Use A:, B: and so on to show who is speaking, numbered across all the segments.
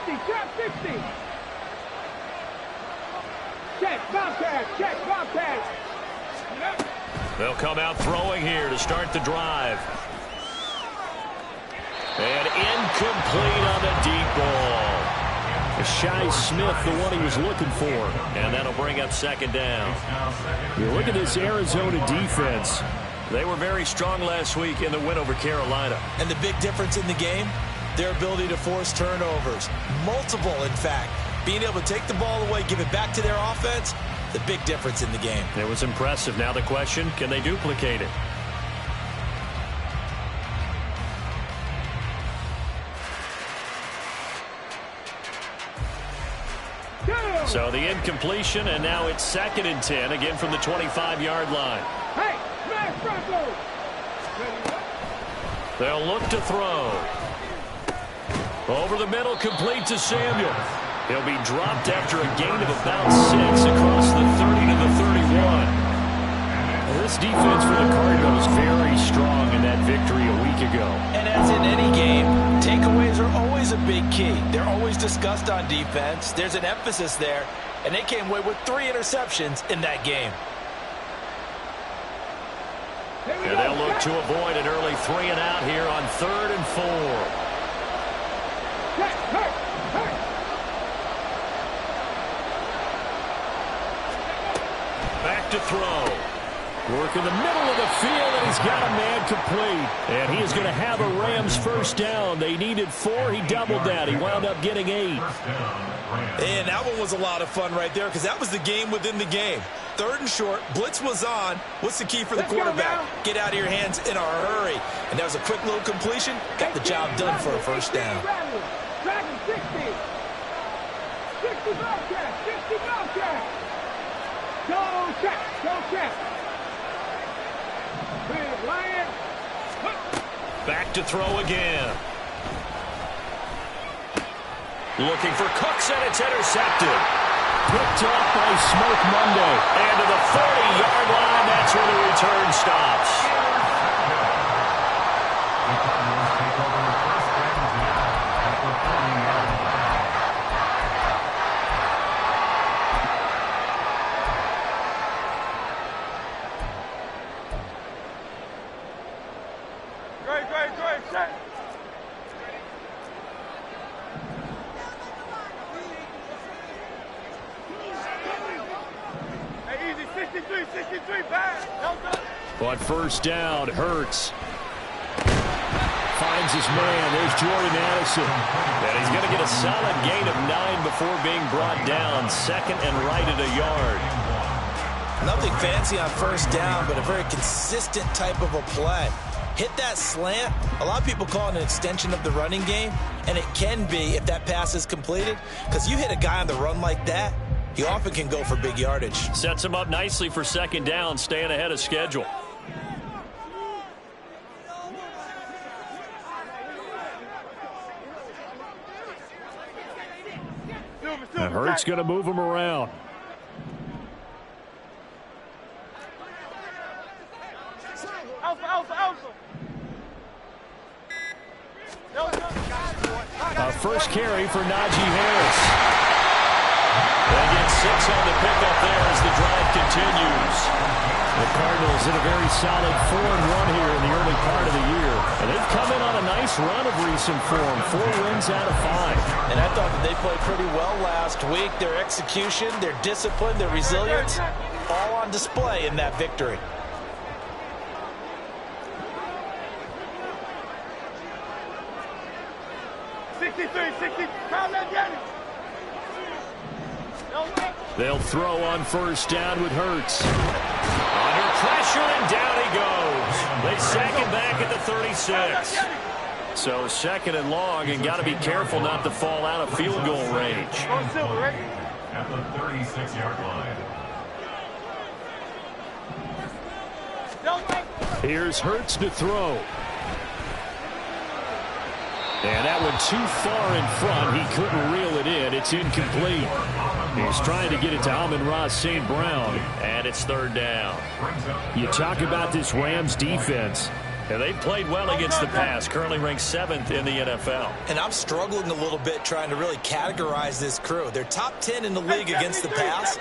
A: trap 60. Check, Bobcat, check, Bobcat.
B: They'll come out throwing here to start the drive. And incomplete on the deep ball. Shy Smith, the one he was looking for. And that'll bring up second down.
C: You look at this Arizona defense.
B: They were very strong last week in the win over Carolina.
D: And the big difference in the game, their ability to force turnovers. Multiple, in fact. Being able to take the ball away, give it back to their offense, the big difference in the game.
B: It was impressive. Now the question, can they duplicate it? So the incompletion, and now it's 2nd and 10, again from the 25-yard line.
A: Hey, smash Bronco!
B: They'll look to throw. Over the middle, complete to Samuel. He'll be dropped after a gain of about 6 across the 30 to the 31.
C: Well, this defense for the Cardinals very strong in that victory a week ago.
D: And as in any game, takeaways are always a big key. They're always discussed on defense. There's an emphasis there, and they came away with 3 interceptions in that game.
B: And they'll look to avoid an early 3 and out here on 3rd and 4. Back to throw.
C: Work in the middle of the field, and he's got a man complete. And he is going to have a Rams first down. They needed 4. He doubled that. He wound up getting 8.
D: And that one was a lot of fun right there because that was the game within the game. 3rd and short. Blitz was on. What's the key for the quarterback? Get out of your hands in a hurry. And that was a quick little completion. Got the job done for a first down.
A: Dragon 60. 60 Bobcat, 60 Bobcat. Go check, go check. Lion.
B: Back to throw again. Looking for Cooks, and it's intercepted.
C: Picked off by Smoke Monday.
B: And to the 40-yard line, that's where the return stops.
A: Great, check. Hey, easy, 63, back.
C: But first down, Hurts finds his man. There's Jordan Addison.
B: And he's going to get a solid gain of 9 before being brought down. 2nd and right at a yard.
D: Nothing fancy on first down, but a very consistent type of a play. Hit that slant. A lot of people call it an extension of the running game, and it can be if that pass is completed, because you hit a guy on the run like that, he often can go for big yardage.
B: Sets him up nicely for 2nd down, staying ahead of schedule.
C: And Hurts going to move him around.
A: Alpha.
C: First carry for Najee Harris.
B: They get 6 on the pickup there as the drive continues.
C: The Cardinals in a very solid 4-1 here in the early part of the year. And they've come in on a nice run of recent form. 4 wins out of 5.
D: And I thought that they played pretty well last week. Their execution, their discipline, their resilience, all on display in that victory.
C: They'll throw on first down with Hurts.
B: Under pressure, and down he goes. They sack him back at the 36. So 2nd and long, and got to be careful not to fall out of field goal range.
E: At the 36-yard line.
C: Here's Hurts to throw. And that one too far in front. He couldn't reel it in. It's incomplete. He's trying to get it to Amon-Ra St. Brown.
B: And it's 3rd down.
C: You talk about this Rams defense.
B: And they played well against the pass, currently ranked 7th in the NFL.
D: And I'm struggling a little bit trying to really categorize this crew. They're top 10 in the league against the pass,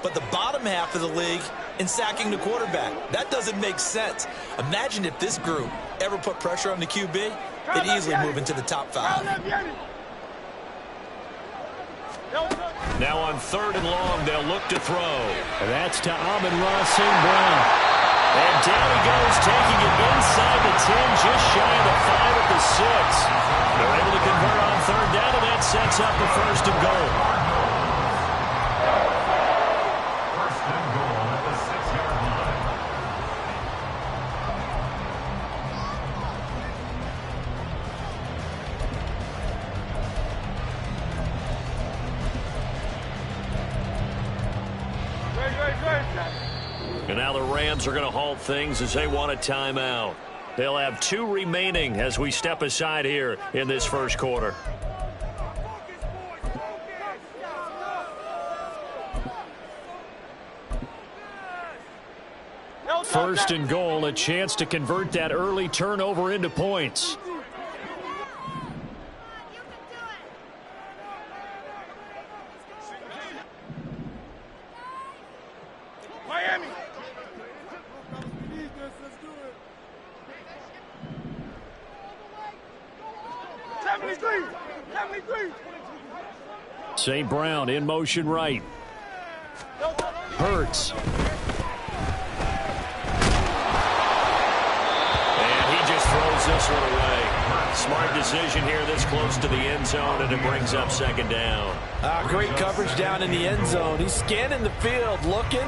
D: but the bottom half of the league in sacking the quarterback. That doesn't make sense. Imagine if this group ever put pressure on the QB, they'd easily move into the top 5.
B: Now on 3rd and long, they'll look to throw.
C: And that's to Amon-Ra St. Brown.
B: And down he goes, taking it inside the 10, just shy of the 5 at the 6. They're able to convert on 3rd down, and that sets up the 1st and goal.
E: First and goal at the 6-yard line.
B: And now the Rams are going to halt things as they want a timeout. They'll have 2 remaining as we step aside here in this first quarter.
C: First and goal, a chance to convert that early turnover into points.
A: Miami. 73.
C: St. Brown in motion right. Hurts.
B: And he just throws this one away. Smart decision here this close to the end zone, and it brings up 2nd down.
D: Great coverage down in the end zone. He's scanning the field, looking.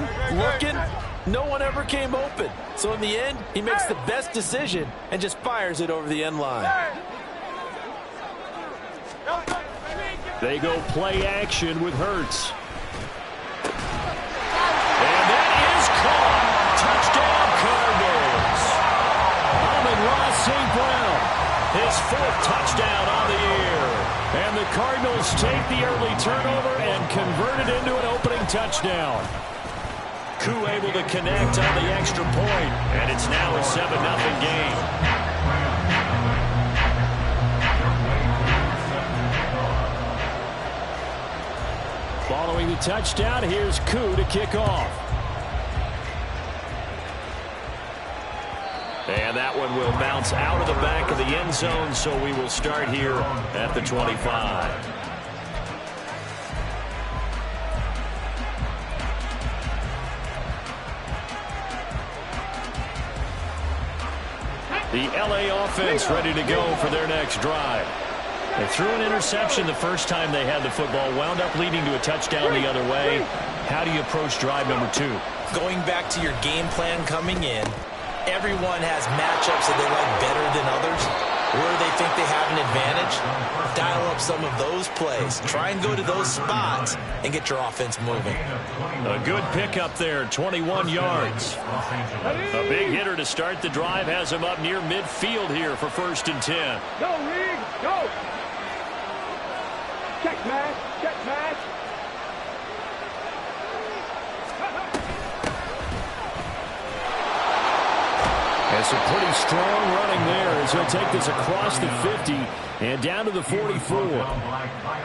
D: No one ever came open. So in the end, he makes the best decision and just fires it over the end line.
C: They go play action with Hurts.
B: And that is caught. Touchdown, Cardinals.
C: Amon-Ra St. Brown.
B: His 4th touchdown on the year.
C: And the Cardinals take the early turnover and convert it into an opening touchdown.
B: Koo able to connect on the extra point, and it's now a 7-0 game.
C: Following the touchdown, here's Koo to kick off.
B: And that one will bounce out of the back of the end zone, so we will start here at the 25. The LA offense ready to go for their next drive. They threw an interception the first time they had the football, wound up leading to a touchdown the other way. How do you approach drive number 2?
D: Going back to your game plan coming in, everyone has matchups that they like better than others. Where they think they have an advantage, dial up some of those plays. Try and go to those spots and get your offense moving.
B: A good pickup there, 21 yards. A big hitter to start the drive has him up near midfield here for 1st and 10.
A: Go, Reed, go. Check match.
C: That's a pretty strong running there as he'll take this across the 50 and down to the 44.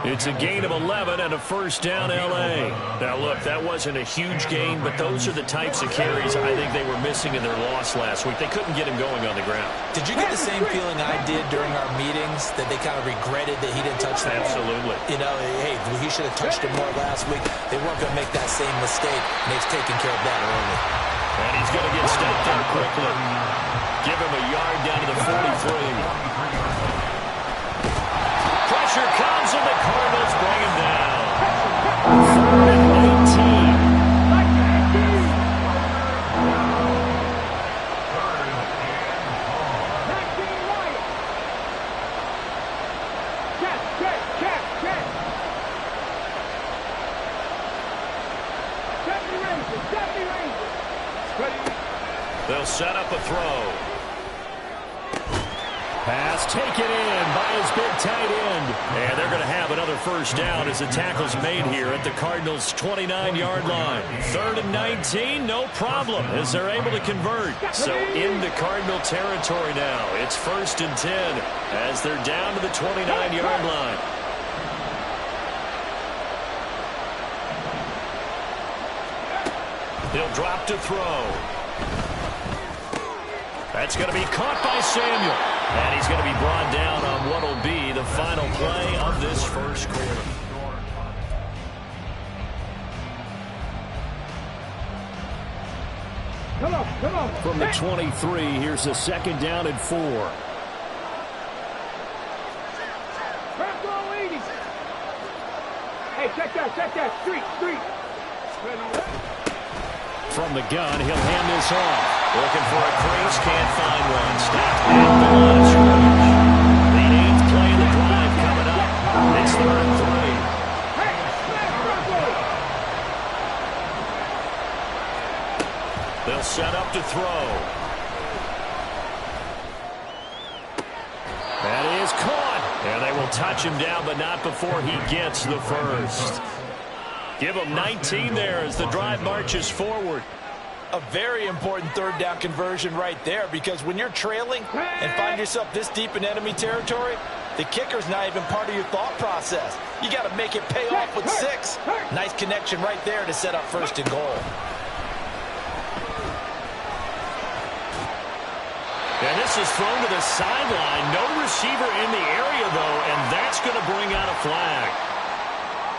B: It's a gain of 11 and a 1st down L.A. Now, look, that wasn't a huge gain, but those are the types of carries I think they were missing in their loss last week. They couldn't get him going on the ground.
D: Did you get the same feeling I did during our meetings, that they kind of regretted that he didn't touch the ball?
B: Absolutely.
D: You know, hey, he should have touched it more last week. They weren't going to make that same mistake, and they've taken care of that early.
B: And he's going to get stepped up quickly. Give him a yard down to the 43. Pressure comes, and the Cardinals bring him down.
C: 3rd and 19.
B: They'll set up a throw.
C: Pass taken in by his big tight end.
B: And they're going to have another first down as the tackle's made here at the Cardinals' 29-yard line. 3rd and 19, no problem, as they're able to convert. So into Cardinal territory now. It's 1st and 10 as they're down to the 29-yard line. He'll drop to throw. That's going to be caught by Samuel. And he's going to be brought down on what will be the final play of this first quarter.
A: Come on.
C: From the 23, here's a 2nd down and 4.
A: Back row 80. Hey, check that. Street.
C: From the gun, he'll hand this off.
B: Looking for a crease, can't find one. Stopped at the line of scrimmage. The 8th play of the drive coming up. It's 3rd and 3.
A: Hey,
B: They'll set up to throw.
C: That is caught.
B: And they will touch him down, but not before he gets the first. Give him 19 there as the drive marches forward.
D: A very important 3rd down conversion right there, because when you're trailing and find yourself this deep in enemy territory, the kicker's not even part of your thought process. You got to make it pay off with 6. Nice connection right there to set up 1st and goal.
B: And this is thrown to the sideline. No receiver in the area, though, and that's going to bring out a flag.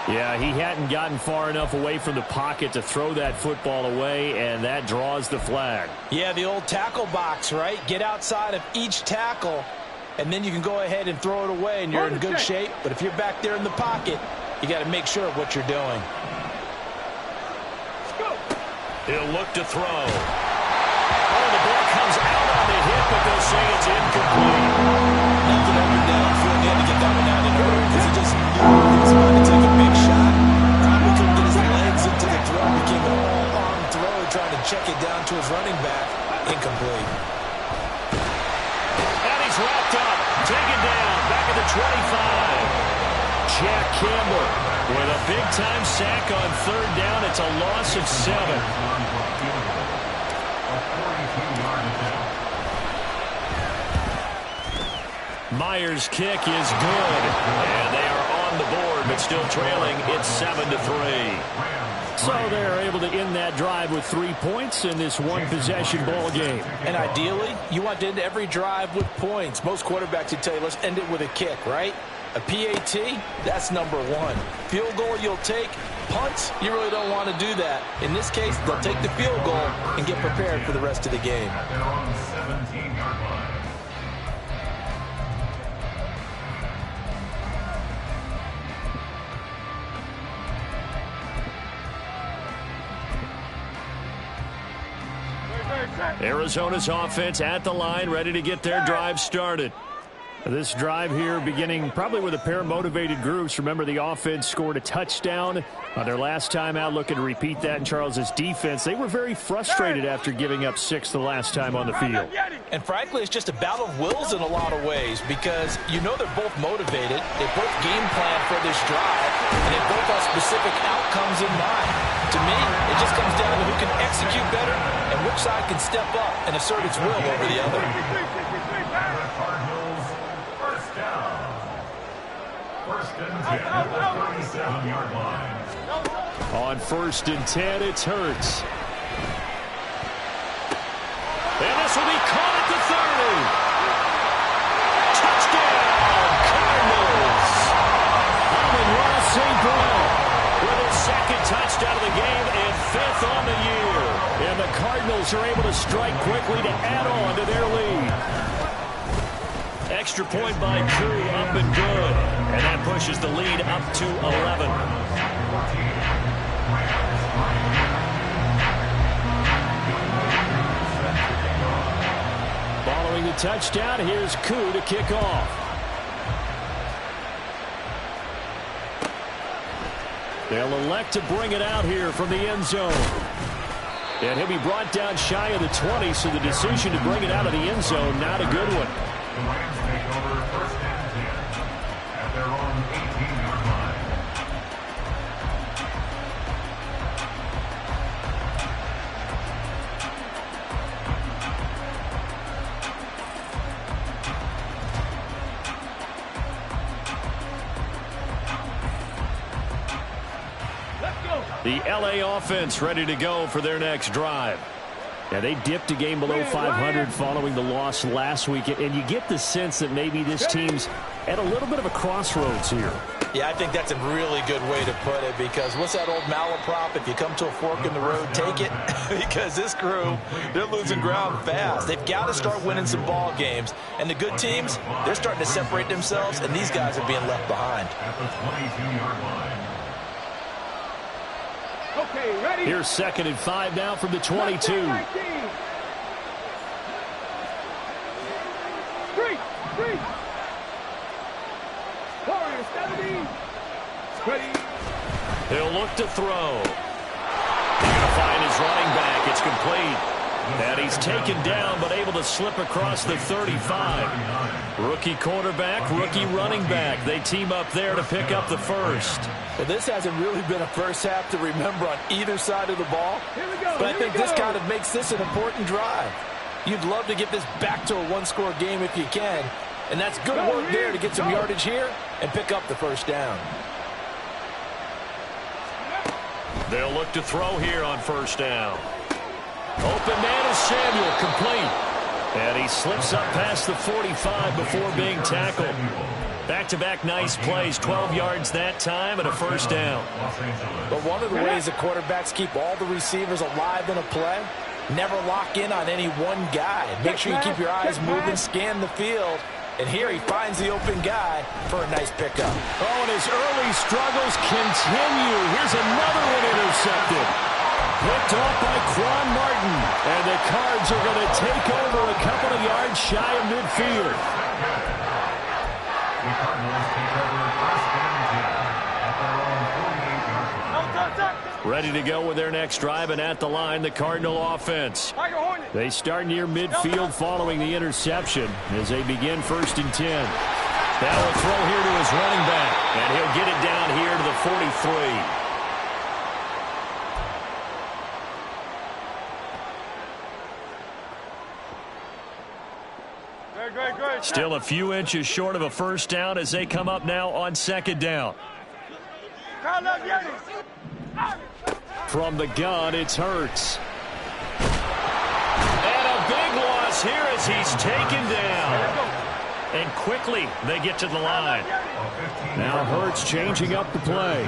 C: Yeah, he hadn't gotten far enough away from the pocket to throw that football away, and that draws the flag.
D: Yeah, the old tackle box, right? Get outside of each tackle, and then you can go ahead and throw it away, and you're in good shape. But if you're back there in the pocket, you got to make sure of what you're doing.
B: He'll look to throw. Oh, the ball comes out on the hit, but they'll say it's incomplete.
D: Nothing over downfield. He had to get that one out in order because he just knew he was about to take a big shot. Probably couldn't get his legs into the throw. Became an all-arm throw, trying to check it down to his running back. Incomplete.
B: And he's wrapped up. Taken down. Back at the 25.
C: Jack Campbell
B: with a big-time sack on 3rd down. It's a loss of 7. Myers' kick is good. And they are on the board, but still trailing. It's 7-3.
C: So they're able to end that drive with 3 points in this one-possession ball game.
D: And ideally, you want to end every drive with points. Most quarterbacks would tell you, let's end it with a kick, right? A PAT, that's number 1. Field goal you'll take. Punts, you really don't want to do that. In this case, they'll take the field goal and get prepared for the rest of the game.
E: At their own 17-yard line.
B: Arizona's offense at the line, ready to get their drive started.
C: This drive here beginning probably with a pair of motivated groups. Remember, the offense scored a touchdown on their last time out, looking to repeat that in Charles's defense. They were very frustrated after giving up 6 the last time on the field.
D: And frankly, it's just a battle of wills in a lot of ways, because you know they're both motivated. They both game plan for this drive, and they both have specific outcomes in mind. To me, it just comes down to who can execute better and which side can step up and assert its will over the other.
E: The Cardinals, first down. 1st and 10 at the 37-yard line.
C: On 1st and 10, it's Hurts.
B: And this will be caught at the 30. Touchdown, Cardinals.
C: Amon-Ra St. Brown
B: with his 2nd touchdown of the game and 5th on the year.
C: And the Cardinals are able to strike quickly to add on to their lead.
B: Extra point by Crew, up and good. And that pushes the lead up to 11.
C: Following the touchdown, here's Koo to kick off. They'll elect to bring it out here from the end zone. And he'll be brought down shy of the 20, so the decision to bring it out of the end zone, not a good one.
E: The Rams make
B: The LA offense ready to go for their next drive.
C: Yeah, they dipped a game below 500 following the loss last week, and you get the sense that maybe this team's at a little bit of a crossroads here.
D: Yeah, I think that's a really good way to put it, because what's that old malaprop? If you come to a fork in the road, take it. Because this crew, they're losing ground fast. They've got to start winning some ball games. And the good teams, they're starting to separate themselves, and these guys are being left behind.
E: At the 22-yard line.
A: Okay, ready?
C: Here's 2nd and 5 now from the 22.
A: Three. Warriors 70. Ready.
B: He'll look to throw. He's going to find his running back. It's complete. And he's taken down, but able to slip across the 35. Rookie quarterback, rookie running back. They team up there to pick up the first.
D: Well, this hasn't really been a first half to remember on either side of the ball. But I think this kind of makes this an important drive. You'd love to get this back to a one-score game if you can. And that's good work there to get some yardage here and pick up the first down.
B: They'll look to throw here on first down. Open man is Samuel, complete. And he slips up past the 45 before being tackled. Back-to-back nice plays, 12 yards that time and a first down.
D: But one of the ways the quarterbacks keep all the receivers alive in a play, never lock in on any one guy. Make sure you keep your eyes moving, scan the field. And here he finds the open guy for a nice pickup.
B: Oh, and his early struggles continue. Here's another one intercepted. Picked off by Quan Martin. And the Cards are going to take over a couple of yards shy of midfield.
E: The Cardinals take over 1st and 10 at their own 48-yard line.
B: Ready to go with their next drive, and at the line, the Cardinal offense.
C: They start near midfield following the interception as they begin 1st and 10.
B: Now a throw here to his running back, and he'll get it down here to the 43. Still a few inches short of a first down as they come up now on 2nd down.
C: From the gun, it's Hurts.
B: And a big loss here as he's taken down. And quickly they get to the line.
C: Now Hurts changing up the play.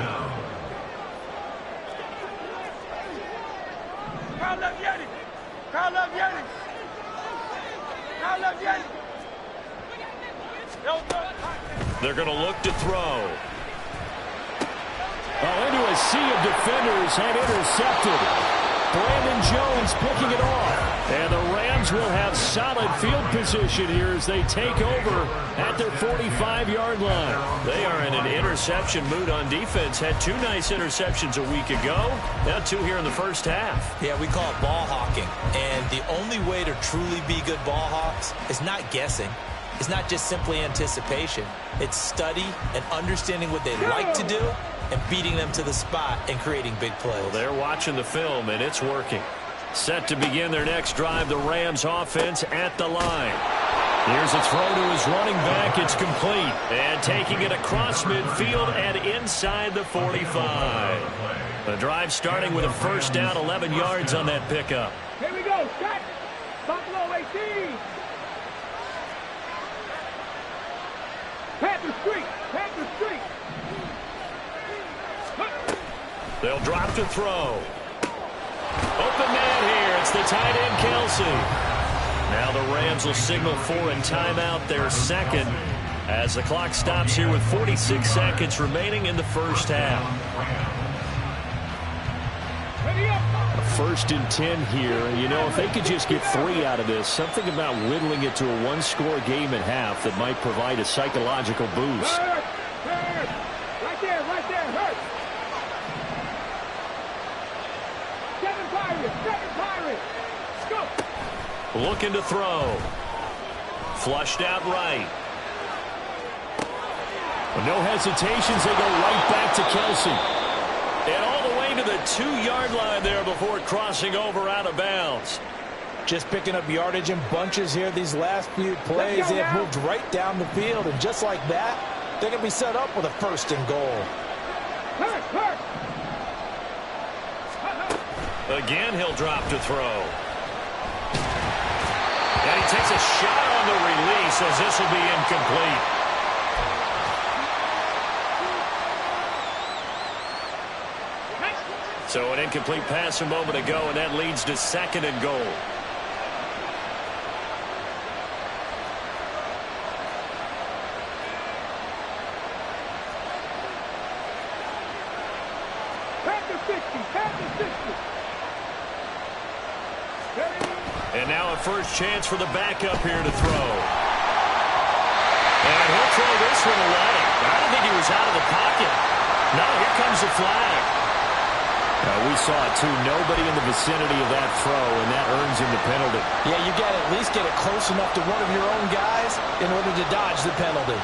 B: They're going to look to throw.
C: Oh, into a sea of defenders and intercepted. Brandon Jones picking it off. And the Rams will have solid field position here as they take over at their 45-yard line.
B: They are in an interception mood on defense. Had 2 nice interceptions a week ago. Now 2 here in the first half.
D: Yeah, we call it ball hawking. And the only way to truly be good ball hawks is not guessing. It's not just simply anticipation. It's study and understanding what they like to do and beating them to the spot and creating big plays.
B: Well, they're watching the film, and it's working. Set to begin their next drive, the Rams offense at the line. Here's a throw to his running back. It's complete. And taking it across midfield and inside the 45. The drive starting with a first down, 11 yards on that pickup.
A: Here we go. Shot. Buffalo 18. Panther Street. Panther Street.
B: They'll drop to throw. Open man here. It's the tight end, Kelsey. Now the Rams will signal for a timeout, their second, as the clock stops here with 46 seconds remaining in the first half.
C: A 1st and 10 here. You know, if they could just get 3 out of this, something about whittling it to a 1-score game at half that might provide a psychological boost.
A: Right there, hurt. 7 Pirates. Go.
B: Looking to throw. Flushed out right.
C: No hesitations. They go right back to Kelsey.
B: And all the way to the 2-yard line there before crossing over out of bounds.
D: Just picking up yardage in bunches here these last few plays. They have moved right down the field, and just like that, they're going to be set up with a 1st and goal.
A: Hurt.
B: Again, he'll drop to throw. And he takes a shot on the release as this will be incomplete. So an incomplete pass a moment ago, and that leads to 2nd and goal. And now a first chance for the backup here to throw. And he'll throw this one away. I don't think he was out of the pocket. No, here comes the flag.
C: We saw it, too. Nobody in the vicinity of that throw, and that earns him the penalty.
D: Yeah, you got to at least get it close enough to one of your own guys in order to dodge the penalty.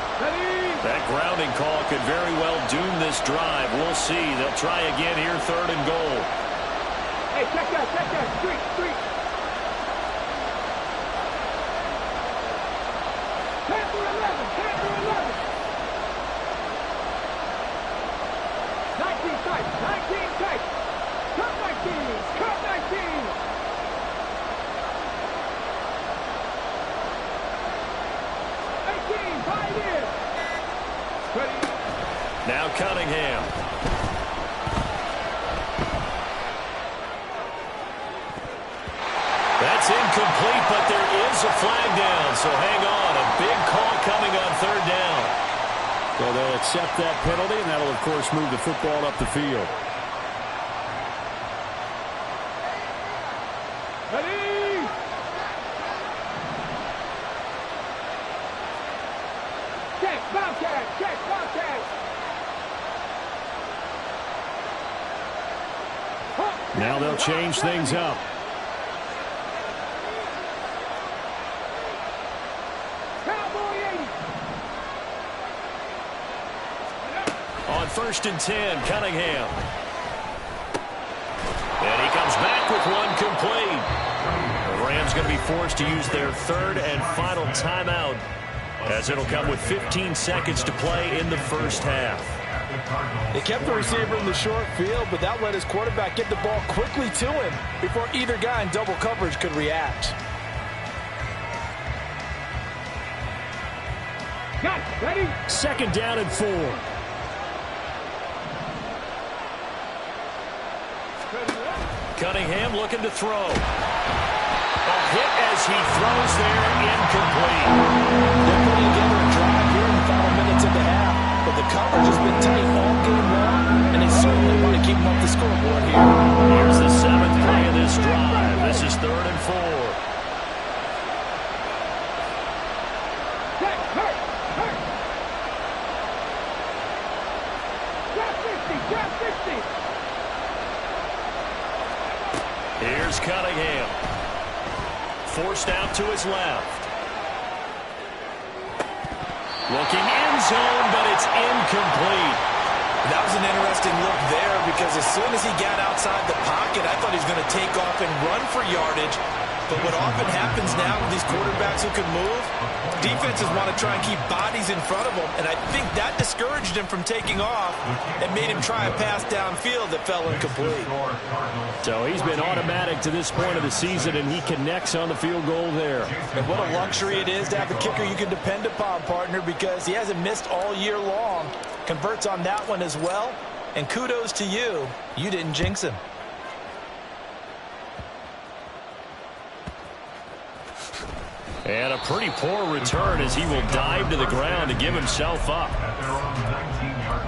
B: That grounding call could very well doom this drive. We'll see. They'll try again here, 3rd and goal.
A: Hey, check that. Street. Panther 11. 19 tight. Cut 19. 18, right in. Ready.
B: Now Cunningham. That's incomplete, but there is a flag down, so hang on. A big call coming on 3rd down.
C: So they'll accept that penalty, and that'll, of course, move the football up the field.
A: Ready. Check, Bobcat.
C: Now they'll change things up.
B: On 1st and 10, Cunningham. And he comes back with one complete. The Rams going to be forced to use their 3rd and final timeout, as it'll come with 15 seconds to play in the first half.
D: They kept the receiver in the short field, but that let his quarterback get the ball quickly to him before either guy in double coverage could react.
A: Got it. Ready.
C: 2nd down and 4.
B: Cunningham looking to throw. A hit as he throws there, incomplete.
D: They're putting together a drive here in the final minutes of the half, but the coverage has been tight all game long, and they certainly want to keep them up the scoreboard here.
B: Here's the 7th play of this drive. This is 3rd and 4.
A: Hurt. Grab 60.
B: Here's Cunningham. Forced out to his left. Looking end zone, but it's incomplete.
D: That was an interesting look there because as soon as he got outside the pocket, I thought he was going to take off and run for yardage. But what often happens now with these quarterbacks who can move, defenses want to try and keep bodies in front of them, and I think that discouraged him from taking off and made him try a pass downfield that fell incomplete.
C: So he's been automatic to this point of the season, and he connects on the field goal there.
D: And what a luxury it is to have a kicker you can depend upon, partner, because he hasn't missed all year long. Converts on that one as well, and kudos to you. You didn't jinx him.
B: And a pretty poor return as he will dive to the ground to give himself up.
E: At their own 19-yard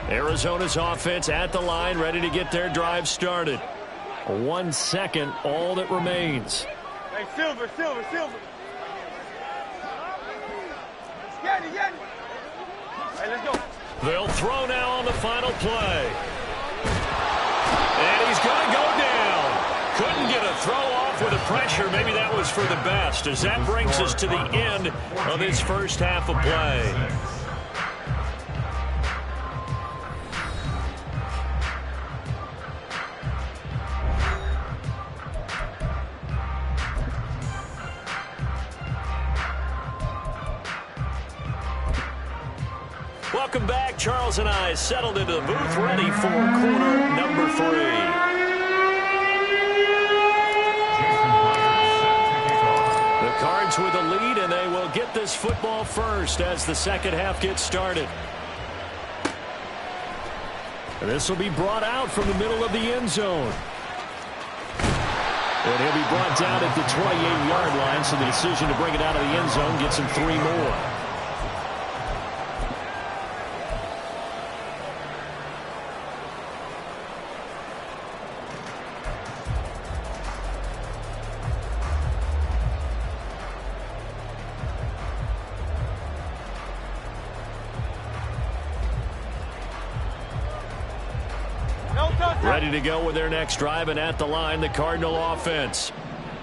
E: line.
B: Arizona's offense at the line, ready to get their drive started. 1 second, all that remains.
A: Hey, Silver. Get it. Hey, let's go.
B: They'll throw now on the final play. And he's going to go down. Couldn't get a throw off with the pressure. Maybe that was for the best, as that brings us to the end of this first half of play. Welcome back. Charles and I settled into the booth, ready for quarter number 3. The Cards with the lead, and they will get this football first as the second half gets started. This will be brought out from the middle of the end zone. And he'll be brought down at the 28-yard line, so the decision to bring it out of the end zone gets him 3 more. Ready to go with their next drive, and at the line, the Cardinal offense.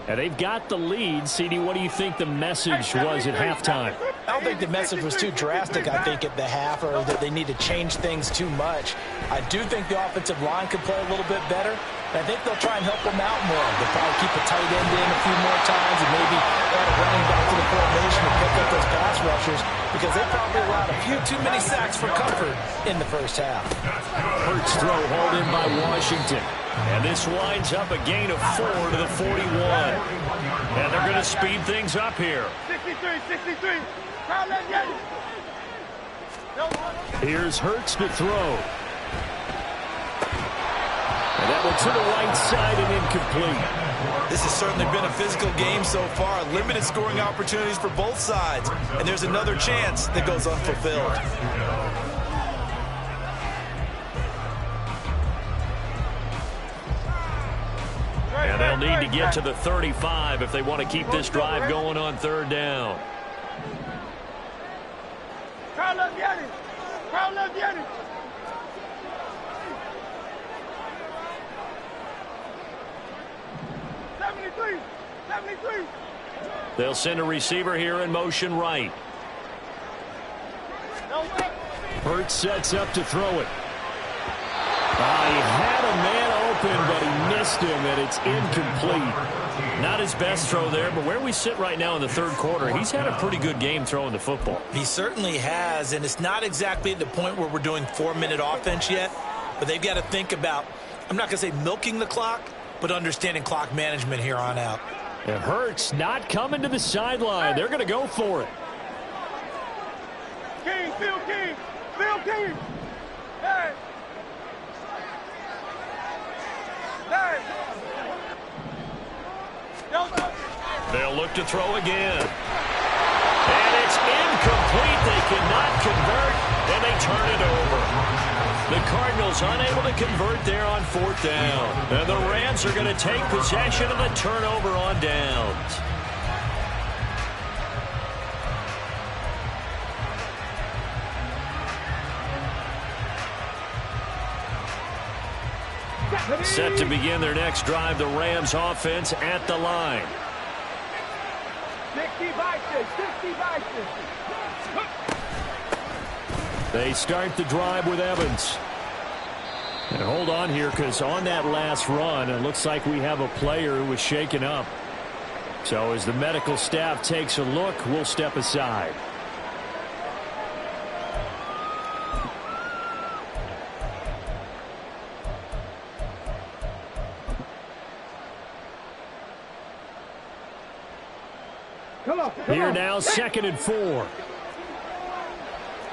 B: And they've got the lead. CD, what do you think the message was at halftime?
D: I don't think the message was too drastic, I think, at the half, or that they need to change things too much. I do think the offensive line could play a little bit better. And I think they'll try and help them out more. They'll probably keep a tight end in a few more times and maybe add a running back to the formation to pick up those pass rushers, because they probably allowed a few too many sacks for comfort in the first half.
B: Hurts throw hauled in by Washington. And this winds up a gain of 4 to the 41. And they're going to speed things up here.
A: 63.
B: Here's Hurts to throw. And that one to the right side and incomplete.
D: This has certainly been a physical game so far. Limited scoring opportunities for both sides. And there's another chance that goes unfulfilled.
B: And they'll need to get to the 35 if they want to keep this drive going on third down. They'll send a receiver here in motion right. Hurts sets up to throw it. He had a man open, but he missed him, and it's incomplete. Not his best throw there, but where we sit right now in the third quarter, he's had a pretty good game throwing the football.
D: He certainly has, and it's not exactly at the point where we're doing 4-minute offense yet, but they've got to think about, I'm not going to say milking the clock, but understanding clock management here on out.
B: And Hurts not coming to the sideline. They're going to go for it.
A: Phil King. Hey.
B: They'll look to throw again. And it's incomplete. They cannot convert, and they turn it over. The Cardinals unable to convert there on 4th down. And the Rams are going to take possession of the turnover on downs. Set to begin their next drive, the Rams offense at the line.
A: 60 by 60.
B: They start the drive with Evans. And hold on here, because on that last run, it looks like we have a player who was shaken up. So as the medical staff takes a look, we'll step aside. Here now, 2nd and 4.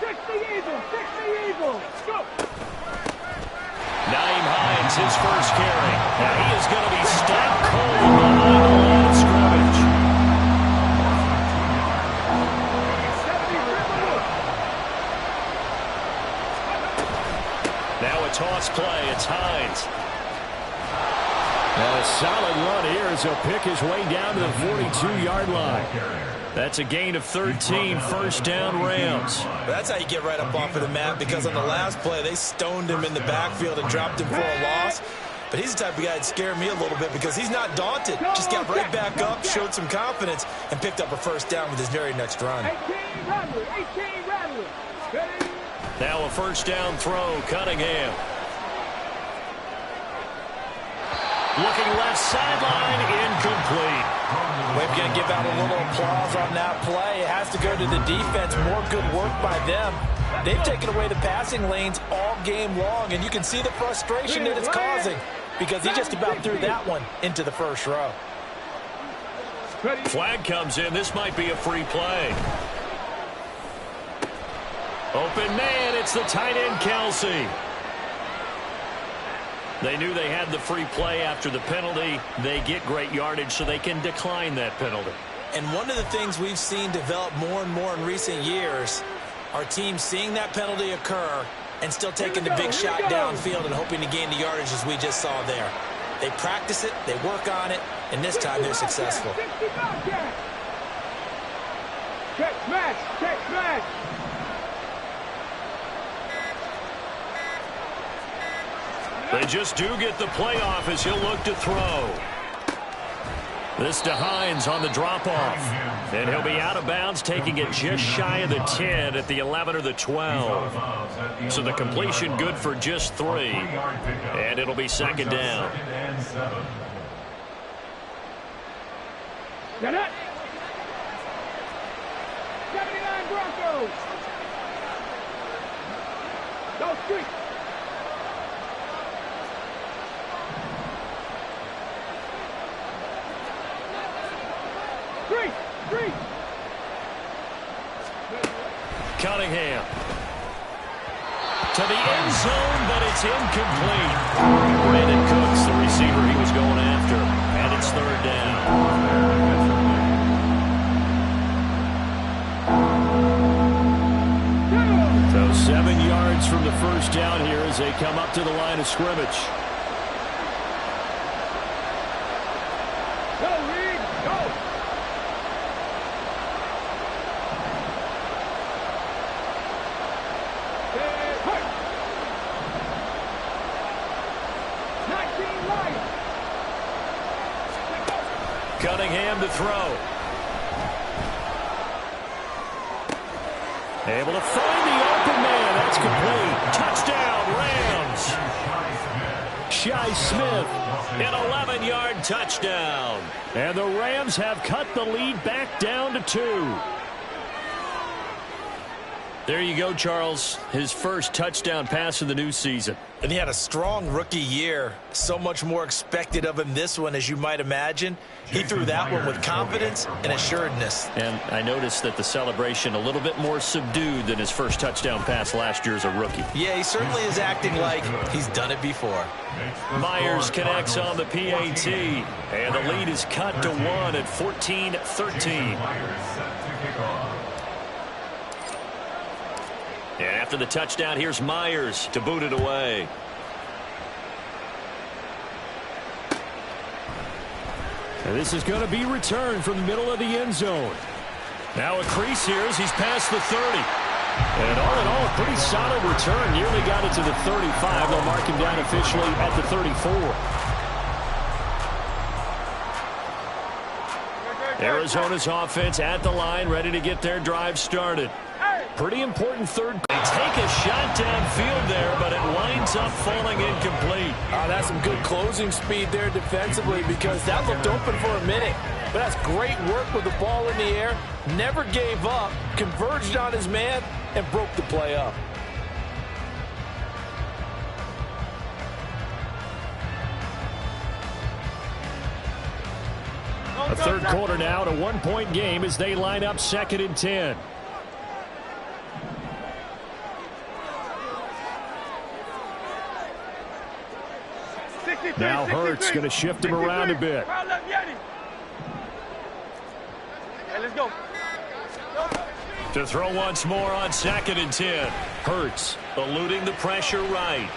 A: 60 Eagles. Go.
B: Naeem Hines, his first carry. Now he is going to be stopped cold behind the line of scrimmage. Now a toss play. It's Hines. And a solid run here as he'll pick his way down to the 42-yard line. That's a gain of 13, 1st down Rams.
D: That's how you get right up off of the mat, because on the last play, they stoned him in the backfield and dropped him for a loss. But he's the type of guy that scared me a little bit, because he's not daunted. Just got right back up, showed some confidence, and picked up a 1st down with his very next run.
A: 18 Rattler.
B: Now a 1st down throw, Cunningham. Looking left sideline, incomplete.
D: We're going to give out a little applause on that play. It has to go to the defense. More good work by them. They've taken away the passing lanes all game long, and you can see the frustration that it's causing because he just about threw that one into the first row.
B: Flag comes in. This might be a free play. Open man. It's the tight end, Kelsey. They knew they had the free play after the penalty. They get great yardage, so they can decline that penalty.
D: And one of the things we've seen develop more and more in recent years, our team seeing that penalty occur and still taking the big shot downfield and hoping to gain the yardage as we just saw there. They practice it, they work on it, and this time they're successful.
A: Check smash, check smash.
B: They just do get the playoff as he'll look to throw. This to Hines on the drop-off. And he'll be out of bounds, taking it just shy of the 10 at the 11 or the 12. So the completion good for just 3. And it'll be second down.
A: Get it. 79 Broncos. Go street. Street.
B: Cunningham. To the end zone, but it's incomplete. Brandon Cooks, the receiver he was going after. And it's third down. So 7 yards from the first down here as they come up to the line of scrimmage.
A: Go, Reed, go.
B: Cunningham to throw. Able to find the open man. That's complete. Touchdown, Rams. Shi Smith, an 11-yard touchdown. And the Rams have cut the lead back down to 2. There you go, Charles. His first touchdown pass of the new season.
D: And he had a strong rookie year. So much more expected of him this one, as you might imagine. He threw that one with confidence and assuredness.
B: And I noticed that the celebration a little bit more subdued than his first touchdown pass last year as a rookie.
D: Yeah, he certainly is acting like he's done it before.
B: Myers connects on the PAT. And the lead is cut to 1 at 14-13. And after the touchdown, here's Myers to boot it away. And this is going to be returned from the middle of the end zone. Now a crease here as he's past the 30. And all in all, a pretty solid return. Nearly got it to the 35. They'll mark him down officially at the 34. Arizona's offense at the line, ready to get their drive started. Pretty important third. They take a shot downfield there, but it winds up falling incomplete.
F: That's some good closing speed there defensively because that looked open for a minute. But that's great work with the ball in the air. Never gave up, converged on his man, and broke the play up.
C: A third quarter now, a 1-point game as they line up 2nd and 10. Now Hurts going to shift him around a bit.
A: Hey, let's go.
B: To throw once more on 2nd and 10. Hurts eluding the pressure right.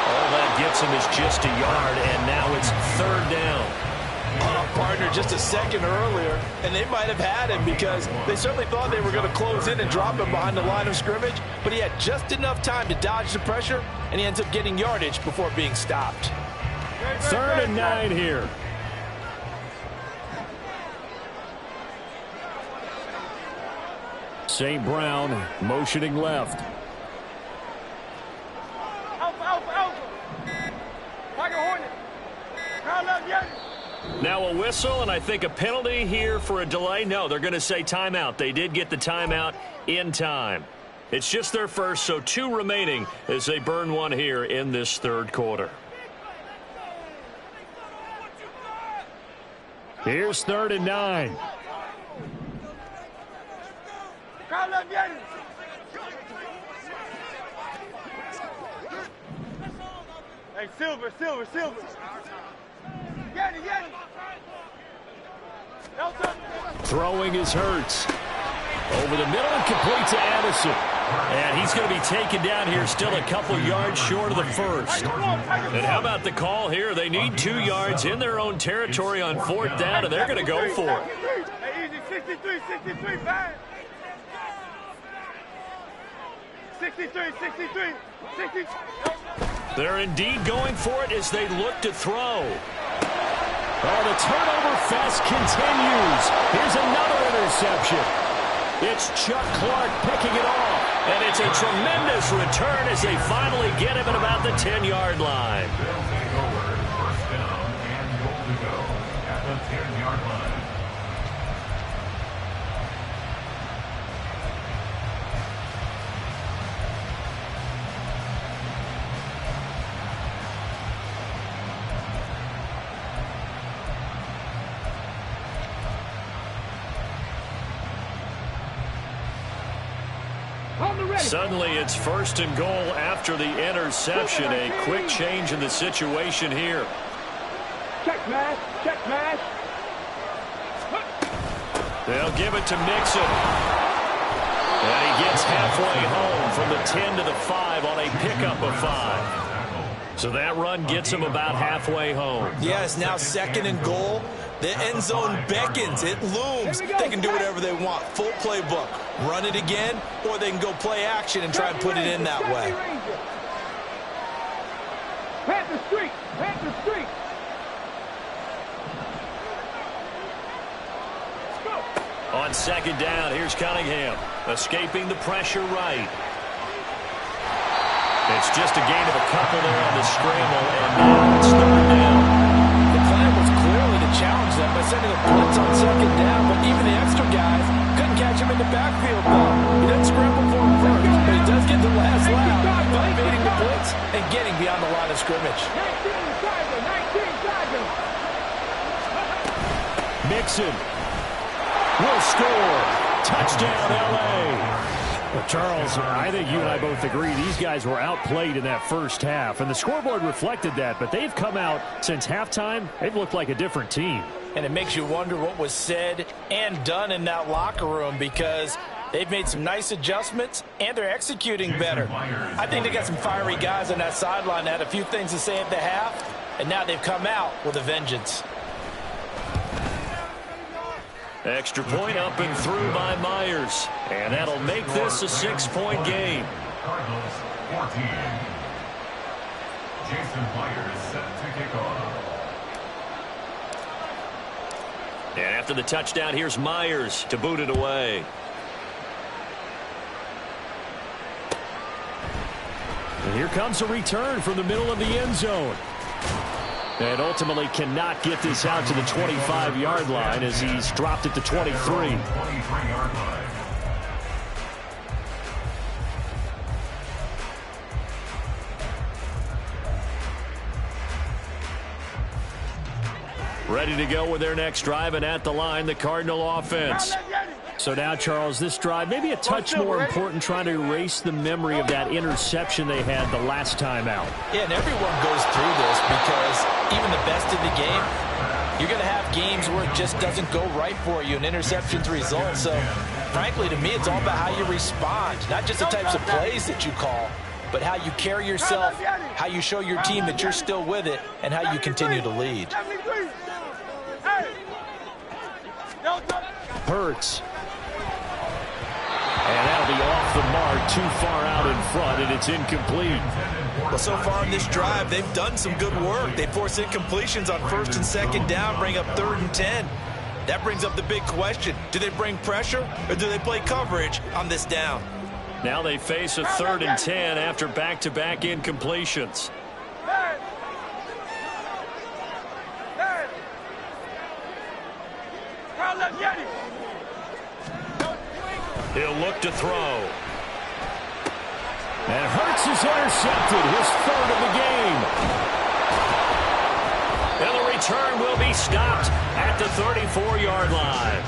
B: All that gets him is just a yard, and now it's third down.
F: Partner just a second earlier, and they might have had him because they certainly thought they were going to close in and drop him behind the line of scrimmage, but he had just enough time to dodge the pressure, and he ends up getting yardage before being stopped.
C: 3rd and 9 here. St. Brown motioning left.
A: Alpha. Tiger Hornet. Ground left, Yeti.
B: Now a whistle, and I think a penalty here for a delay. No, they're going to say timeout. They did get the timeout in time. It's just their first, so 2 remaining as they burn one here in this third quarter.
C: Here's 3rd and 9.
A: Hey, Silver. Get it.
C: Throwing is Hurts.
B: Over the middle and complete to Addison. And he's going to be taken down here, still a couple yards short of the first. And how about the call here? They need 2 yards in their own territory on 4th down, and they're going to go for it.
A: Hey, easy, 63, 5. 63.
B: They're indeed going for it as they look to throw.
C: Oh, the turnover fest continues. Here's another interception. It's Chuck Clark picking it off.
B: And it's a tremendous return as they finally get him at about the 10-yard line.
E: They'll take over 1st down and goal to go at the 10-yard line.
B: Suddenly it's 1st and goal after the interception. A quick change in the situation here.
A: Check mash.
B: They'll give it to Mixon. And he gets halfway home from the 10 to the 5 on a pickup of 5. So that run gets him about halfway home.
D: Yeah, it's now 2nd and goal. The end zone beckons. It looms. They can do whatever they want. Full playbook. Run it again, or they can go play action and try and put it in that way.
A: Panther Street.
B: On 2nd down, here's Cunningham. Escaping the pressure right. It's just a gain of a couple there on the scramble, and now it's 3rd down.
F: The plan was clearly to challenge them by sending a blitz on 2nd down, but even the extra guys couldn't catch him in the backfield ball. He doesn't scramble for him first, but he does get the last lap by evading the blitz and getting beyond the line of scrimmage.
A: 19
C: Mixon will score. Touchdown, L.A. Well, Charles, I think you and I both agree these guys were outplayed in that first half, and the scoreboard reflected that, but they've come out since halftime. They've looked like a different team.
F: And it makes you wonder what was said and done in that locker room, because they've made some nice adjustments and they're executing better. I think they got some fiery guys on that sideline that had a few things to say at the half, and now they've come out with a vengeance.
B: Extra point up and through by Myers. And that'll make this a 6-point game.
E: Cardinals 14. Jason Myers set to kick off.
B: And after the touchdown, here's Myers to boot it away.
C: And here comes a return from the middle of the end zone. And ultimately cannot get this out to the 25-yard line as he's dropped it to 23.
E: 23-yard line.
B: Ready to go with their next drive, and at the line, the Cardinal offense.
C: So now, Charles, this drive maybe a touch more important, trying to erase the memory of that interception they had the last time out.
F: Yeah, and everyone goes through this because even the best in the game, you're going to have games where it just doesn't go right for you and interceptions result. So, frankly, to me, it's all about how you respond, not just the types of plays that you call, but how you carry yourself, how you show your team that you're still with it, and how you continue to lead.
C: Hurts. And that'll be off the mark, too far out in front, and it's incomplete.
D: Well, so far in this drive, they've done some good work. They force incompletions on 1st and 2nd down, bring up 3rd and 10. That brings up the big question. Do they bring pressure, or do they play coverage on this down?
B: Now they face a 3rd and 10 after back-to-back incompletions. He'll look to throw. And Hurts is intercepted, his third of the game. And the return will be stopped at the 34-yard line.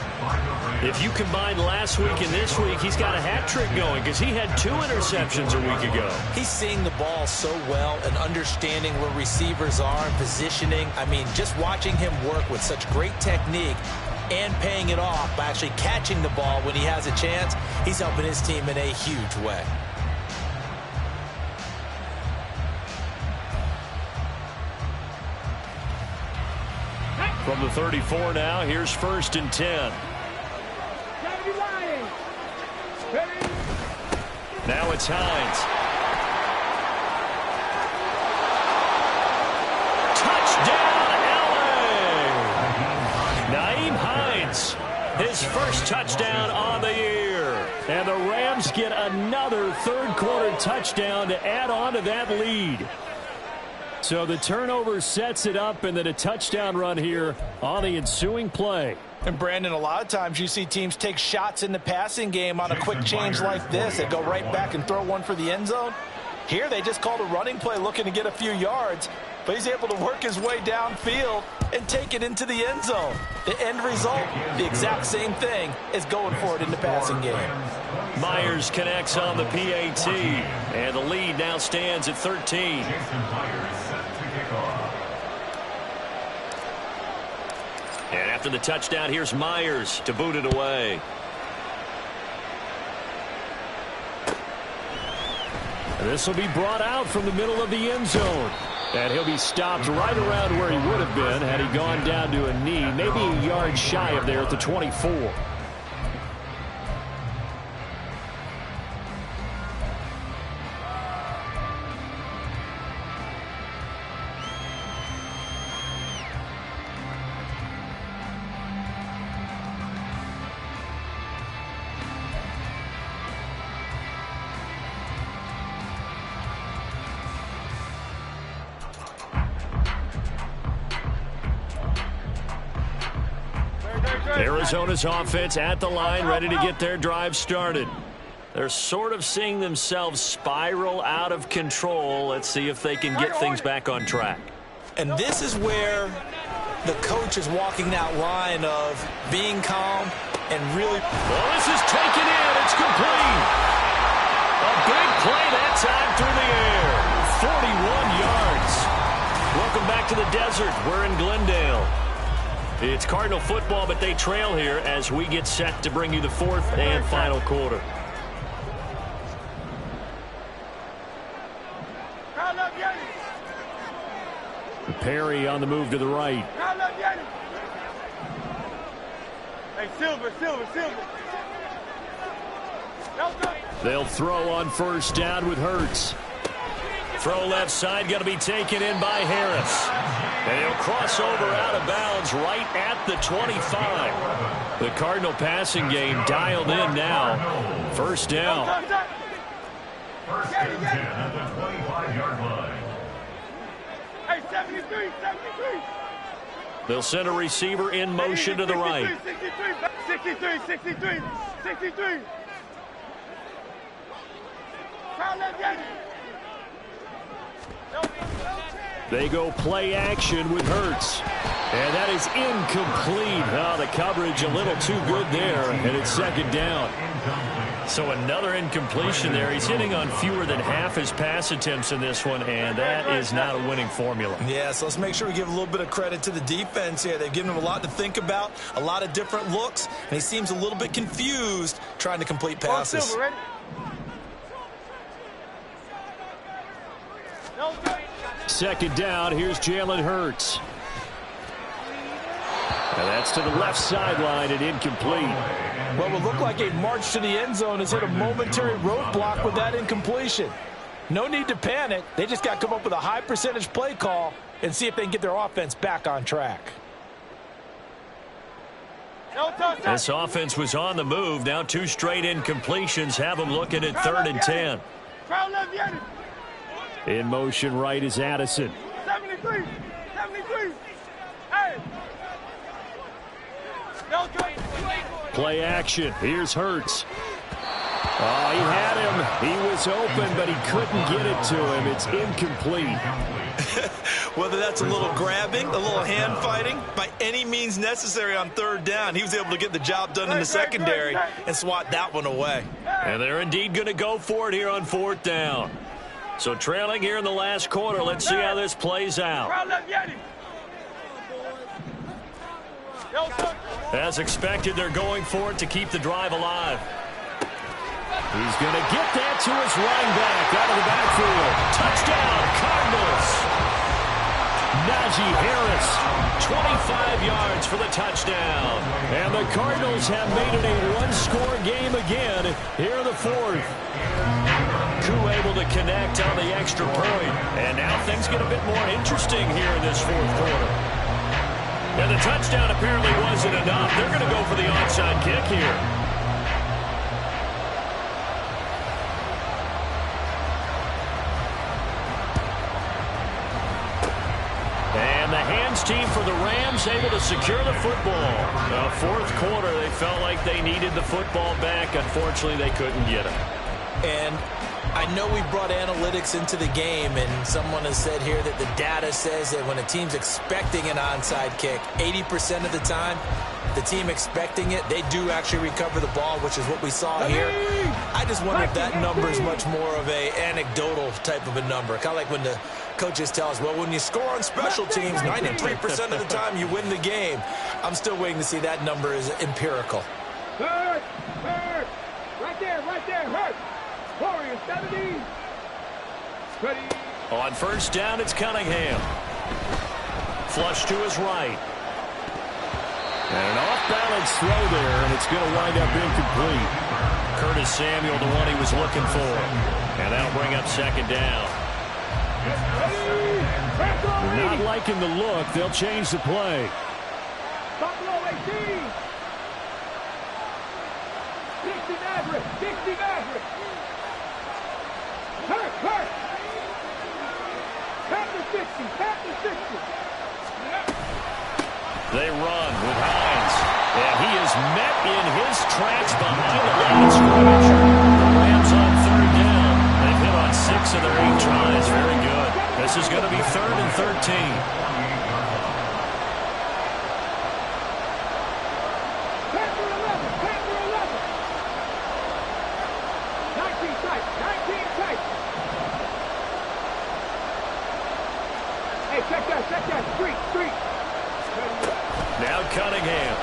B: If you combine last week and this week, he's got a hat trick going because he had 2 interceptions a week ago.
D: He's seeing the ball so well and understanding where receivers are and positioning. I mean, just watching him work with such great technique and paying it off by actually catching the ball when he has a chance, he's helping his team in a huge way.
B: From the 34 now, here's 1st and 10. Now it's Hines. Touchdown, LA! Nyheim Hines, his first touchdown on the year. And the Rams get another third-quarter touchdown to add on to that lead. So the turnover sets it up, and then a touchdown run here on the ensuing play.
F: And Brandon, a lot of times you see teams take shots in the passing game on a quick change like this. They go right back and throw one for the end zone. Here they just called a running play looking to get a few yards, but he's able to work his way downfield and take it into the end zone. The end result, the exact same thing as going for it in the passing game.
B: Myers connects on the PAT, and the lead now stands at 13. And after the touchdown, here's Myers to boot it away.
C: This will be brought out from the middle of the end zone. And he'll be stopped right around where he would have been had he gone down to a knee, maybe a yard shy of there at the 24. Arizona's offense at the line, ready to get their drive started.
B: They're sort of seeing themselves spiral out of control. Let's see if they can get things back on track.
D: And this is where the coach is walking that line of being calm and really...
B: Well, this is taken in. It's complete. A big play that time through the air. 41 yards. Welcome back to the desert. We're in Glendale. It's Cardinal football, but they trail here as we get set to bring you the 4th and final quarter.
C: Perry on the move to the right.
A: Hey, Silver.
C: They'll throw on 1st down with Hurts.
B: Throw left side, going to be taken in by Harris. And he'll cross over out of bounds right at the 25. The Cardinal passing game dialed in now. 1st down.
E: 1st and 10 at the 25-yard line.
A: Hey, 73.
B: They'll send a receiver in motion to the right.
A: 63.
C: They go play action with Hurts. And that is incomplete. Oh, the coverage a little too good there, and it's 2nd down.
B: So another incompletion there. He's hitting on fewer than half his pass attempts in this one, and that is not a winning formula.
D: Yeah, so let's make sure we give a little bit of credit to the defense here. They've given him a lot to think about, a lot of different looks, and he seems a little bit confused trying to complete passes.
C: 2nd down, here's Jalen Hurts. And that's to the left sideline and incomplete.
F: What would look like a march to the end zone has hit a momentary roadblock with that incompletion. No need to panic. They just got to come up with a high percentage play call and see if they can get their offense back on track.
B: This offense was on the move. Now 2 straight incompletions have them looking at 3rd and 10.
C: In motion right is Addison.
A: 73. Hey.
C: Play action. Here's Hurts. Oh, he had him. He was open, but he couldn't get it to him. It's incomplete.
D: Whether that's a little grabbing, a little hand fighting, by any means necessary on third down, he was able to get the job done in the secondary and swat that one away.
B: And they're indeed going to go for it here on fourth down. So trailing here in the last quarter. Let's see how this plays out. As expected, they're going for it to keep the drive alive.
C: He's going to get that to his running back out of the backfield.
B: Touchdown, Cardinals. Najee Harris, 25 yards for the touchdown.
C: And the Cardinals have made it a one-score game again here in the fourth.
B: Koo able to connect on the extra point. And now things get a bit more interesting here in this fourth quarter. And the touchdown apparently wasn't enough. They're going to go for the onside kick here. And the hands team for the Rams able to secure the football. Fourth quarter, they felt like they needed the football back. Unfortunately, they couldn't get it.
D: And I know we brought analytics into the game, and someone has said here that the data says that when a team's expecting an onside kick, 80% of the time, the team expecting it, they do actually recover the ball, which is what we saw here. I just wonder if that number is much more of a anecdotal type of a number. Kind of like when the coaches tell us, well, when you score on special teams, 93% of the time you win the game. I'm still waiting to see that number is empirical.
A: Hurt! Right there, hurt! Warriors, 70. Ready.
B: On first down, it's Cunningham. Flush to his right.
C: And an off-balance throw there, and it's going to wind up incomplete.
B: Curtis Samuel, the one he was looking for. And that'll bring up second down.
C: They're not liking the look. They'll change the play.
A: Buffalo 18. 60 Maverick. Hurt. Tap the 60.
B: They run with Hines. And he is met in his tracks behind the line of scrimmage. The Rams on third down. They've hit on 6 of their 8 tries. Very good. This is going to be 3rd and 13.
A: Check that. Street.
B: Now Cunningham.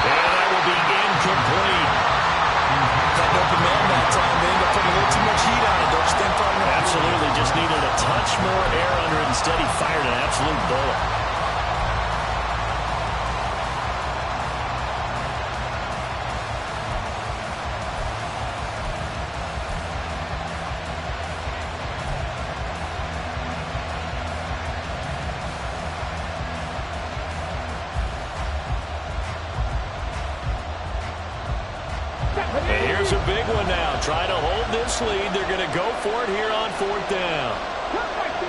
B: And that will be incomplete.
D: That open man that time, they ended up putting a little too much heat on it, don't you think, partner?
B: Absolutely. Just needed a touch more air under it. Instead, he fired an absolute bullet. And here's a big one now. Trying to hold this lead. They're going to go for it here on fourth down.
A: Cut 19.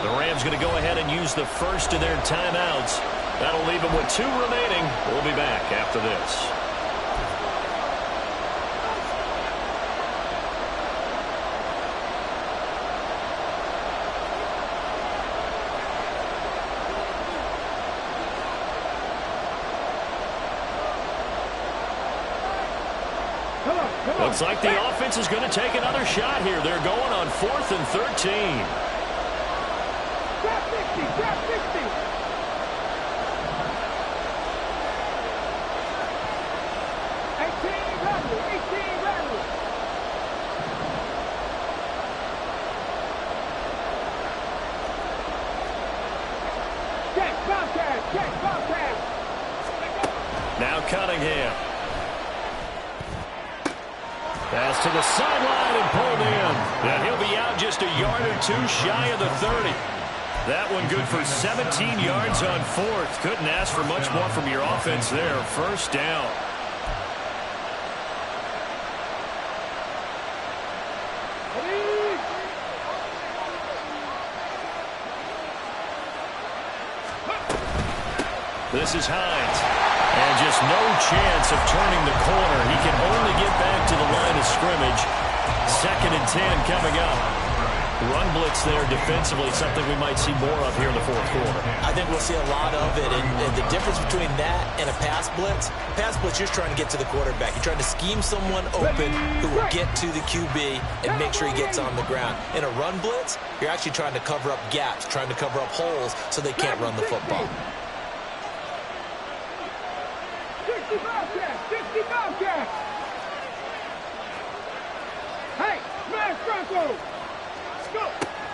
B: The Rams going to go ahead and use the first of their timeouts. That'll leave them with 2 remaining. We'll be back after this. Looks like the offense is going to take another shot here. They're going on 4th and 13.
A: Grab 60. 18 Randall. Check, Bobcat.
B: Now Cunningham. Pass to the sideline and pulled in. And he'll be out just a yard or 2 shy of the 30. That one good for 17 yards on 4th. Couldn't ask for much more from your offense there. First down. This is Hines. And just no chance of turning the corner. He can only get back to the line of scrimmage. 2nd and 10 coming up. Run blitz there defensively, something we might see more of here in the 4th quarter.
D: I think we'll see a lot of it, and the difference between that and a pass blitz, you're just trying to get to the quarterback. You're trying to scheme someone open who will get to the QB and make sure he gets on the ground. In a run blitz, you're actually trying to cover up gaps, trying to cover up holes so they can't run the football.
A: 60 Bobcats! 60 Bobcats! Hey, smash Bronco!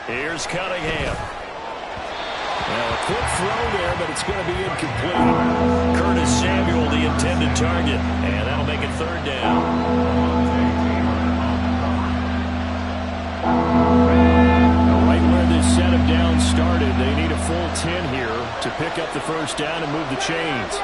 B: Here's Cunningham. Well, a quick throw there, but it's going to be incomplete. Curtis Samuel, the intended target, and that'll make it 3rd down.
C: Right where this set of downs started, they need a full 10 here to pick up the 1st down and move the chains.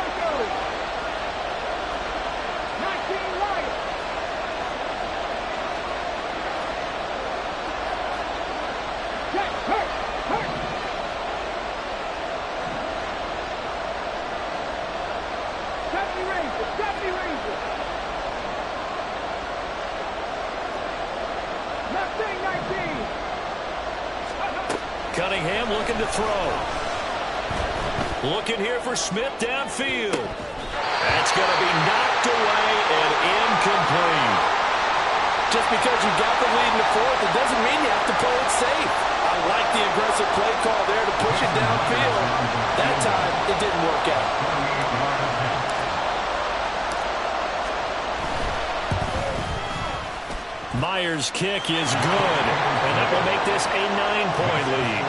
B: Cunningham looking to throw. Looking here for Smith downfield. That's going to be knocked away and incomplete.
F: Just because you got the lead in the 4th, it doesn't mean you have to play it safe. I like the aggressive play call there to push it downfield. That time, it didn't work out.
B: Myers' kick is good, and that will make this a 9-point lead.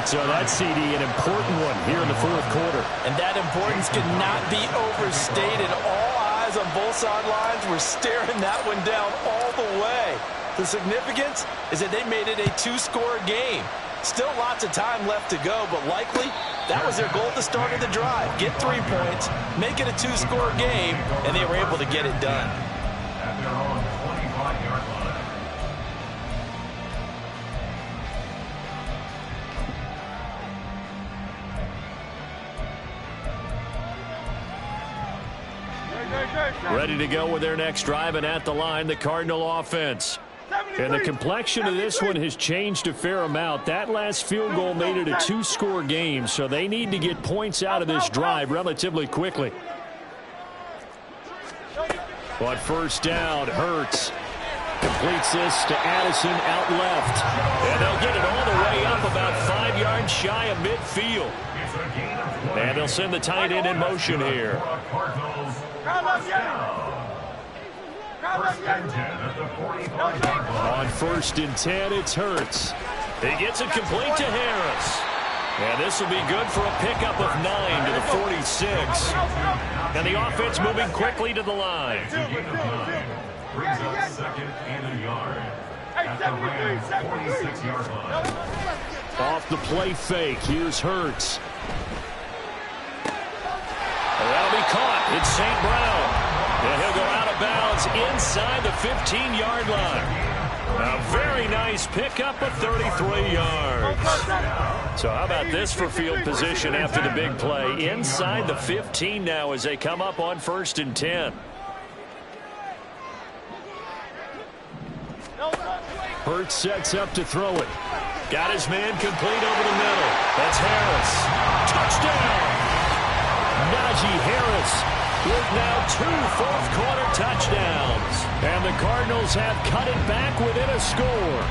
C: So that, CD, an important one here in the 4th quarter.
F: And that importance cannot be overstated. All eyes on both sidelines were staring that one down all the way. The significance is that they made it a 2-score game. Still lots of time left to go, but likely that was their goal at the start of the drive. Get 3 points, make it a 2-score game, and they were able to get it done.
E: At their own 25-yard line.
B: Ready to go with their next drive, and at the line, the Cardinal offense.
C: And the complexion of this one has changed a fair amount. That last field goal made it a 2-score game, so they need to get points out of this drive relatively quickly. But 1st down, Hurts completes this to Addison out left.
B: And they'll get it all the way up about 5 yards shy of midfield. And they'll send the tight end in motion here.
C: On 1st and 10, it's Hurts.
B: He gets it complete to Harris. And this will be good for a pickup of 9 to the 46. And the offense moving quickly to the line.
E: Brings up 2nd and a yard. At the Rams 46-yard line.
C: Off the play fake, here's Hurts.
B: That'll be caught. It's St. Brown. And he'll go out of bounds inside the 15-yard line. A very nice pickup of 33 yards. So how about this for field position after the big play? Inside the 15 now as they come up on 1st and 10.
C: Hurts sets up to throw it.
B: Got his man complete over the middle. That's Harris. Touchdown! Najee Harris with now 2 fourth-quarter touchdowns.
C: And the Cardinals have cut it back within a score.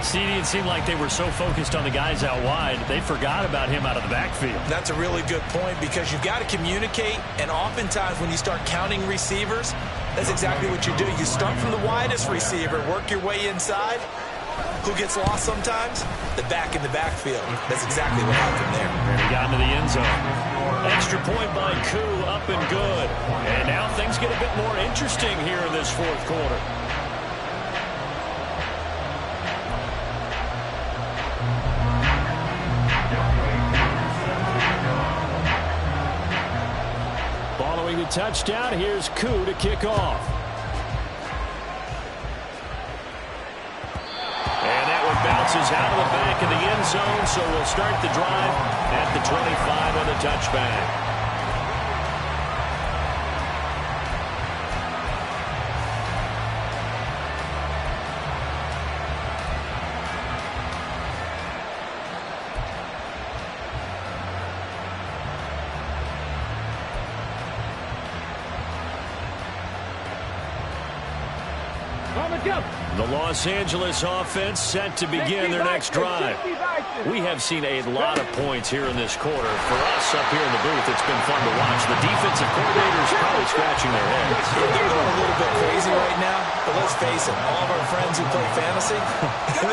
B: CD, it seemed like they were so focused on the guys out wide, they forgot about him out of the backfield.
D: That's a really good point because you've got to communicate, and oftentimes when you start counting receivers, that's exactly what you do. You start from the widest receiver, work your way inside. Who gets lost sometimes? The back in the backfield. That's exactly what happened there.
B: And he got into the end zone. Extra point by Koo, up and good. And now things get a bit more interesting here in this 4th quarter.
C: Following the touchdown, here's Koo to kick off.
B: And that would bounce bounces out of the back of the end zone, so we'll start the drive at the 25 on the touchback. The Los Angeles offense set to begin their next drive. We have seen a lot of points here in this quarter. For us up here in the booth, it's been fun to watch. The defensive coordinators probably scratching their heads.
D: They're going a little bit crazy right now, but let's face it, all of our friends who play fantasy,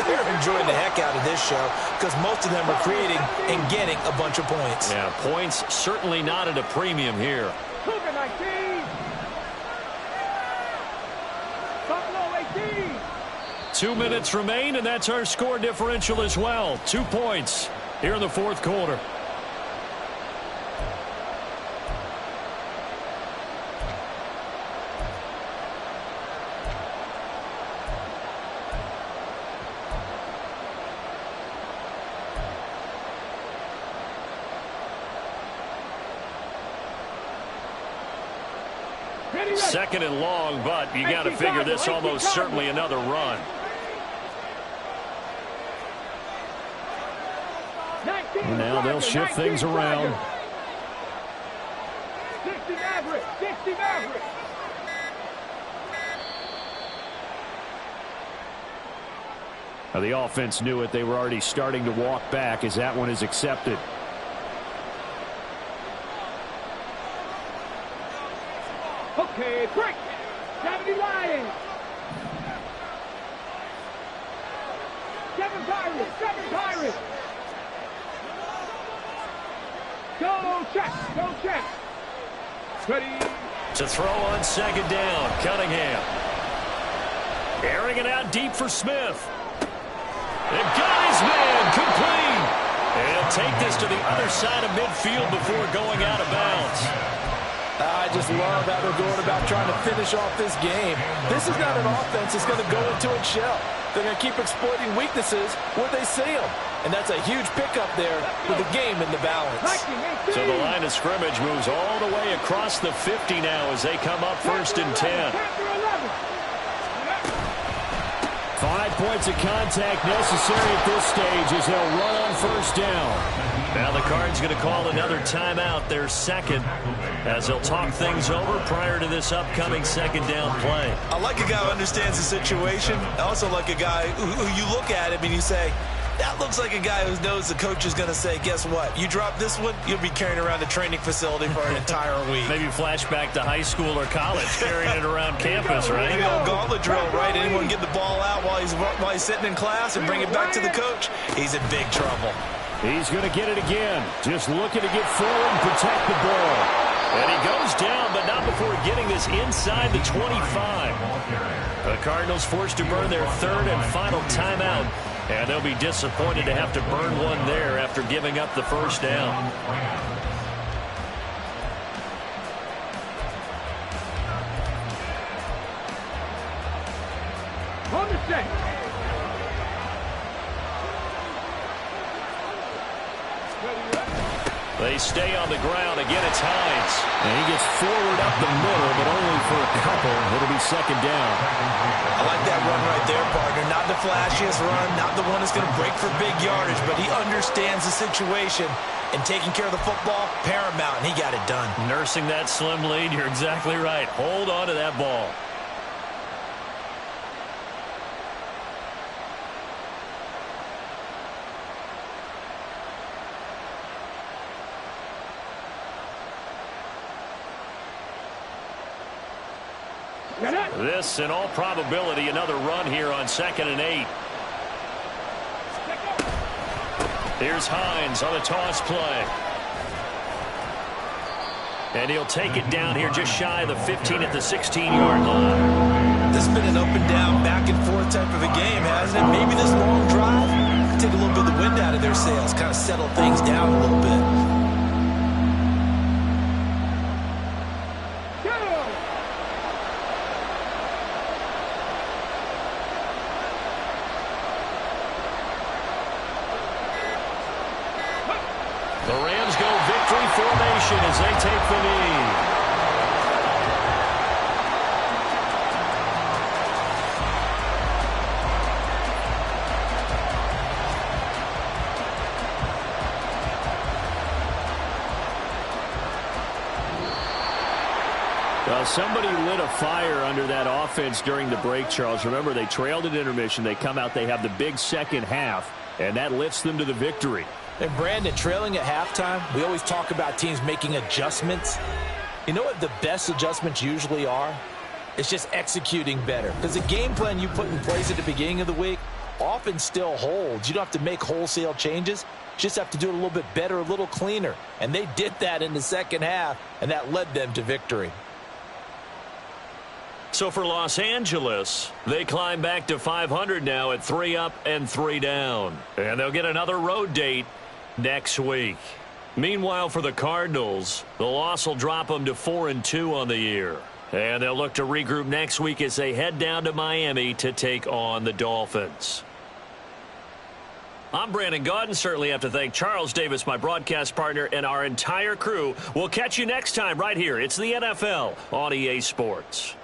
D: they're enjoying the heck out of this show because most of them are creating and getting a bunch of points.
B: Yeah, points certainly not at a premium here. 2 minutes remain, and that's our score differential as well. 2 points here in the fourth quarter. Second and long, but you got to figure this almost certainly another run.
C: And now they'll shift things around.
A: 60 Maverick, 60 Maverick.
C: Now the offense knew it. They were already starting to walk back as that one is accepted.
A: Okay, break. 70 Lions. 7 Pirates, 7 Pirates. Go check, go check. Ready.
B: To throw on second down, Cunningham. Airing it out deep for Smith. And got his man, complete. And he'll take this to the other side of midfield before going out of bounds.
F: I just love how they're going about trying to finish off this game. This is not an offense that's going to go into its shell. They're going to keep exploiting weaknesses where they see them. And that's a huge pickup there with the game in the balance.
B: So the line of scrimmage moves all the way across the 50 now as they come up 1st and 10.
C: 5 points of contact necessary at this stage as they'll run on 1st down.
B: Now the Cards going to call another timeout, their second, as they'll talk things over prior to this upcoming second down play.
D: I like a guy who understands the situation. I also like a guy who you look at him and you say, that looks like a guy who knows the coach is going to say, guess what? You drop this one, you'll be carrying around the training facility for an entire week.
B: Maybe flashback to high school or college, carrying it around campus, right?
D: Maybe old gauntlet drill, right? Anyone get the ball out while he's sitting in class and bring it back to the coach? He's in big trouble.
C: He's going to get it again. Just looking to get forward and protect the ball.
B: And he goes down, but not before getting this inside the 25. The Cardinals forced to burn their 3rd and final timeout. And they'll be disappointed to have to burn one there after giving up the 1st down.
A: On the set.
B: They stay on the ground. Again, it's Hines.
C: And he gets forward up the middle, but only for a couple. It'll be 2nd down.
D: I like that run right there, partner. Not the flashiest run, not the one that's going to break for big yardage, but he understands the situation, and taking care of the football, paramount, and he got it done.
B: Nursing that slim lead, you're exactly right. Hold on to that ball. This, in all probability, another run here on 2nd and 8. Here's Hines on the toss play. And he'll take it down here just shy of the 15 at the 16-yard line.
D: This has been an up and down, back and forth type of a game, hasn't it? Maybe this long drive can take a little bit of the wind out of their sails, kind of settle things down a little bit.
B: possession as they take the lead.
C: Well, somebody lit a fire under that offense during the break, Charles. Remember, they trailed at intermission. They come out, they have the big second half, and that lifts them to the victory.
D: And Brandon, trailing at halftime, we always talk about teams making adjustments. You know what the best adjustments usually are? It's just executing better. Because the game plan you put in place at the beginning of the week often still holds. You don't have to make wholesale changes. You just have to do it a little bit better, a little cleaner. And they did that in the second half, and that led them to victory.
B: So for Los Angeles, they climb back to 500 now at 3 up and 3 down. And they'll get another road date next week. Meanwhile, for the Cardinals, the loss will drop them to 4-2 on the year. And they'll look to regroup next week as they head down to Miami to take on the Dolphins. I'm Brandon Gaudin. Certainly have to thank Charles Davis, my broadcast partner, and our entire crew. We'll catch you next time right here. It's the NFL on EA Sports.